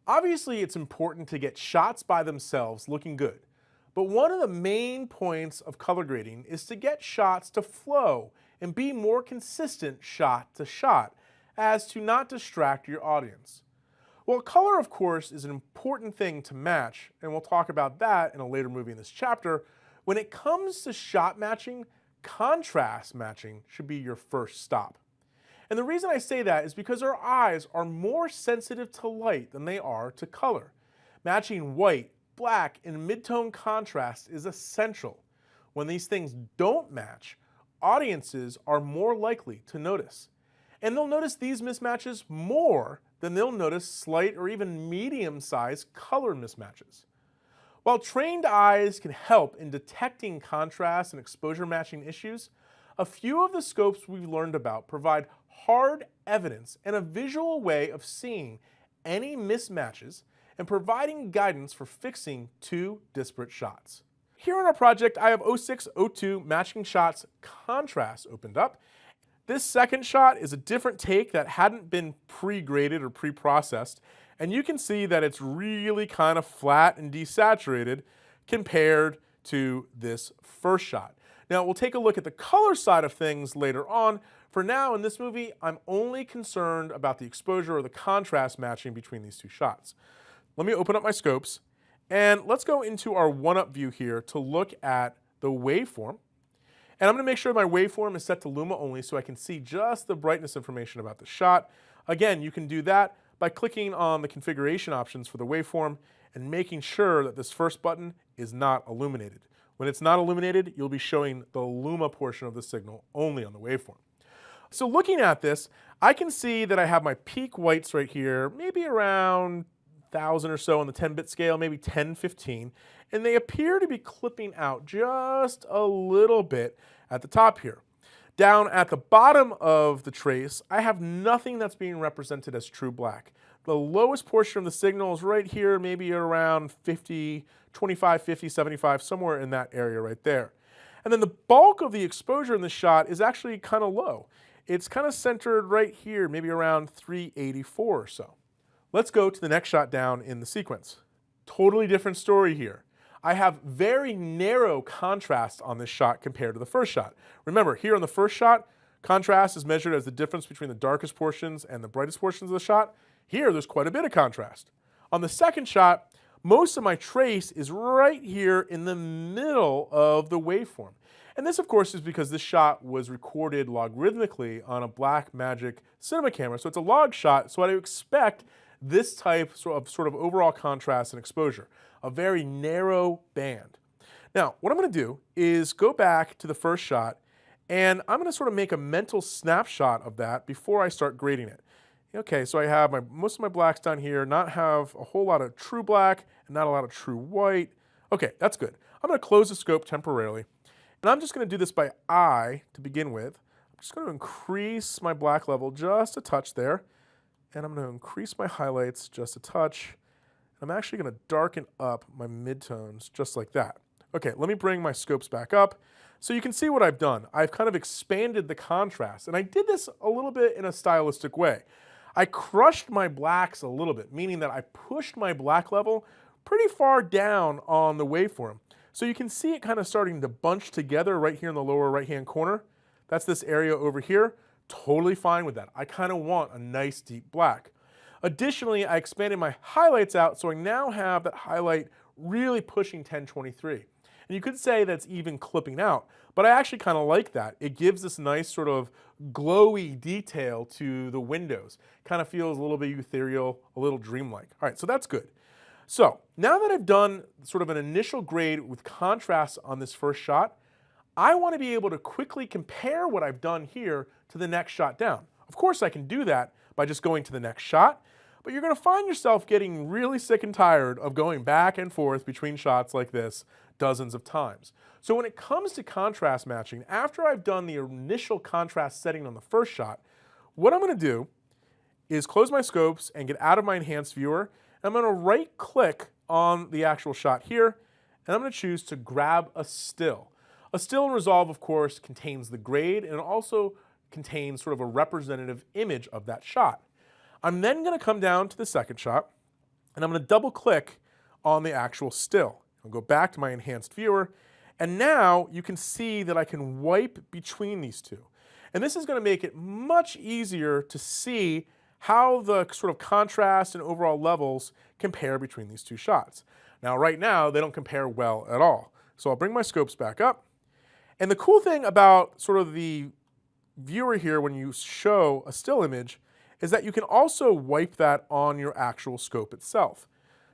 Obviously, it's important to get shots by themselves looking good, but one of the main points of color grading is to get shots to flow and be more consistent shot to shot as to not distract your audience. Well, color, of course, is an important thing to match, and we'll talk about that in a later movie in this chapter. When it comes to shot matching, contrast matching should be your first stop. And the reason I say that is because our eyes are more sensitive to light than they are to color. Matching white, black, and mid-tone contrast is essential. When these things don't match, audiences are more likely to notice. And they'll notice these mismatches more than they'll notice slight or even medium-sized color mismatches. While trained eyes can help in detecting contrast and exposure matching issues, a few of the scopes we've learned about provide hard evidence and a visual way of seeing any mismatches and providing guidance for fixing two disparate shots. Here in our project, I have 0602 matching shots contrast opened up. This second shot is a different take that hadn't been pre-graded or pre-processed, and you can see that it's really kind of flat and desaturated compared to this first shot. Now we'll take a look at the color side of things later on. For now, in this movie, I'm only concerned about the exposure or the contrast matching between these two shots. Let me open up my scopes, and let's go into our one-up view here to look at the waveform. And I'm going to make sure my waveform is set to Luma only so I can see just the brightness information about the shot. Again, you can do that by clicking on the configuration options for the waveform and making sure that this first button is not illuminated. When it's not illuminated, you'll be showing the Luma portion of the signal only on the waveform. So looking at this, I can see that I have my peak whites right here, maybe around 1,000 or so on the 10-bit scale, maybe 10, 15, and they appear to be clipping out just a little bit at the top here. Down at the bottom of the trace, I have nothing that's being represented as true black. The lowest portion of the signal is right here, maybe around 50, 25, 50, 75, somewhere in that area right there. And then the bulk of the exposure in the shot is actually kind of low. It's kind of centered right here, maybe around 384 or so. Let's go to the next shot down in the sequence. Totally different story here. I have very narrow contrast on this shot compared to the first shot. Remember, here on the first shot, contrast is measured as the difference between the darkest portions and the brightest portions of the shot. Here, there's quite a bit of contrast. On the second shot, most of my trace is right here in the middle of the waveform. And this, of course, is because this shot was recorded logarithmically on a Blackmagic cinema camera. So it's a log shot, so I'd expect this type sort of overall contrast and exposure, a very narrow band. Now, what I'm going to do is go back to the first shot, and I'm going to sort of make a mental snapshot of that before I start grading it. Okay, so I have most of my blacks down here, not have a whole lot of true black and not a lot of true white. Okay, that's good. I'm going to close the scope temporarily, and I'm just going to do this by eye to begin with. I'm just going to increase my black level just a touch there, and I'm going to increase my highlights just a touch. I'm actually going to darken up my midtones just like that. Okay, let me bring my scopes back up so you can see what I've done. I've kind of expanded the contrast, and I did this a little bit in a stylistic way. I crushed my blacks a little bit, meaning that I pushed my black level pretty far down on the waveform. So you can see it kind of starting to bunch together right here in the lower right-hand corner. That's this area over here. Totally fine with that. I kind of want a nice deep black. Additionally, I expanded my highlights out, so I now have that highlight really pushing 1023. And you could say that's even clipping out, but I actually kind of like that. It gives this nice sort of glowy detail to the windows. Kind of feels a little bit ethereal, a little dreamlike. All right, so that's good. So now that I've done sort of an initial grade with contrast on this first shot, I want to be able to quickly compare what I've done here to the next shot down. Of course, I can do that by just going to the next shot, but you're going to find yourself getting really sick and tired of going back and forth between shots like this dozens of times. So when it comes to contrast matching, after I've done the initial contrast setting on the first shot, what I'm going to do is close my scopes and get out of my enhanced viewer. I'm going to right click on the actual shot here, and I'm going to choose to grab a still. A still in Resolve, of course, contains the grade, and it also contains sort of a representative image of that shot. I'm then going to come down to the second shot, and I'm going to double click on the actual still. I'll go back to my enhanced viewer, and now you can see that I can wipe between these two. And this is going to make it much easier to see how the sort of contrast and overall levels compare between these two shots. Now, right now, they don't compare well at all. So I'll bring my scopes back up. And the cool thing about sort of the viewer here when you show a still image is that you can also wipe that on your actual scope itself.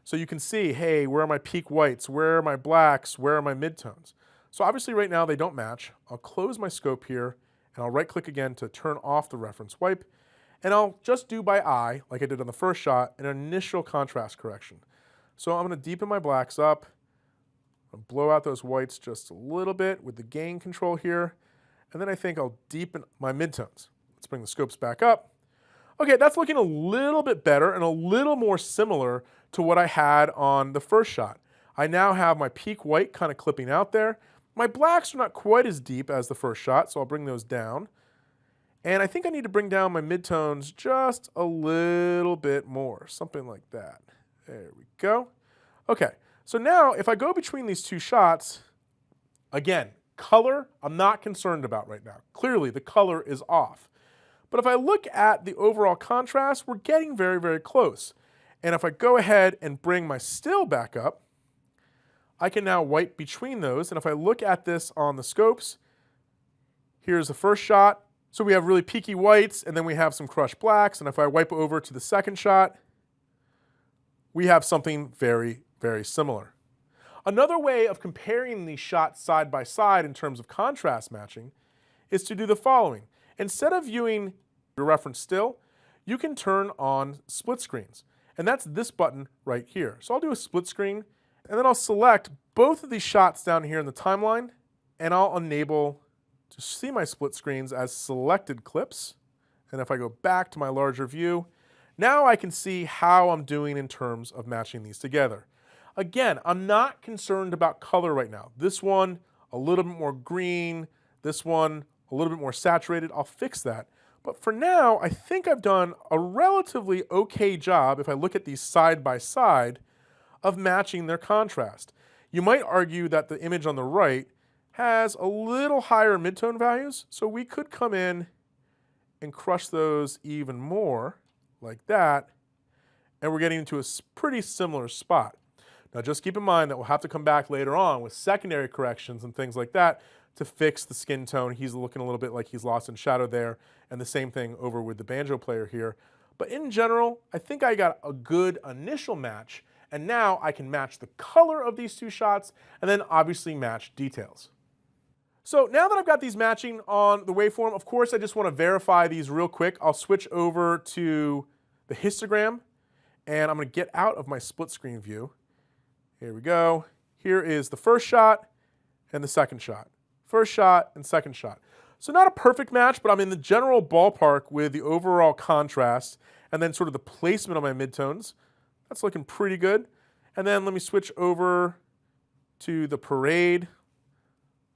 So you can see, hey, where are my peak whites? Where are my blacks? Where are my midtones? So obviously right now they don't match. I'll close my scope here and I'll right click again to turn off the reference wipe. And I'll just do by eye, like I did on the first shot, an initial contrast correction. So I'm going to deepen my blacks up. I'll blow out those whites just a little bit with the gain control here. And then I think I'll deepen my midtones. Let's bring the scopes back up. Okay, that's looking a little bit better and a little more similar to what I had on the first shot. I now have my peak white kind of clipping out there. My blacks are not quite as deep as the first shot, so I'll bring those down. And I think I need to bring down my midtones just a little bit more, something like that. There we go. Okay, so now if I go between these two shots, again, color I'm not concerned about right now. Clearly the color is off. But if I look at the overall contrast, we're getting very, very close. And if I go ahead and bring my still back up, I can now wipe between those. And if I look at this on the scopes, here's the first shot. So we have really peaky whites, and then we have some crushed blacks. And if I wipe over to the second shot, we have something very, very similar. Another way of comparing these shots side by side in terms of contrast matching is to do the following. Instead of viewing your reference still, you can turn on split screens. And that's this button right here. So I'll do a split screen, and then I'll select both of these shots down here in the timeline, and I'll enable to see my split screens as selected clips. And if I go back to my larger view, now I can see how I'm doing in terms of matching these together. Again, I'm not concerned about color right now. This one, a little bit more green. This one, a little bit more saturated. I'll fix that. But for now, I think I've done a relatively okay job, if I look at these side by side, of matching their contrast. You might argue that the image on the right has a little higher midtone values, so we could come in and crush those even more, like that, and we're getting into a pretty similar spot. Now just keep in mind that we'll have to come back later on with secondary corrections and things like that to fix the skin tone. He's looking a little bit like he's lost in shadow there, and the same thing over with the banjo player here. But in general, I think I got a good initial match, and now I can match the color of these two shots and then obviously match details. So now that I've got these matching on the waveform, of course I just want to verify these real quick. I'll switch over to the histogram, and I'm going to get out of my split screen view. Here we go. Here is the first shot and the second shot. First shot and second shot. So not a perfect match, but I'm in the general ballpark with the overall contrast and then sort of the placement of my midtones. That's looking pretty good. And then let me switch over to the parade.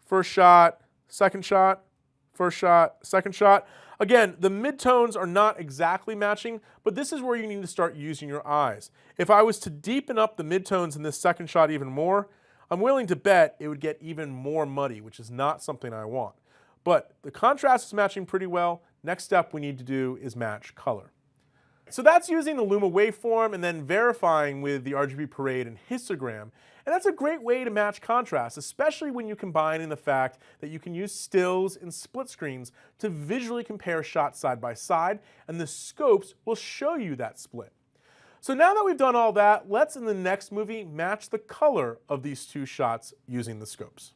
First shot, second shot, first shot, second shot. Again, the midtones are not exactly matching, but this is where you need to start using your eyes. If I was to deepen up the midtones in this second shot even more, I'm willing to bet it would get even more muddy, which is not something I want. But the contrast is matching pretty well. Next step we need to do is match color. So that's using the Luma waveform and then verifying with the RGB Parade and histogram. And that's a great way to match contrast, especially when you combine in the fact that you can use stills and split screens to visually compare shots side by side, and the scopes will show you that split. So now that we've done all that, let's in the next movie match the color of these two shots using the scopes.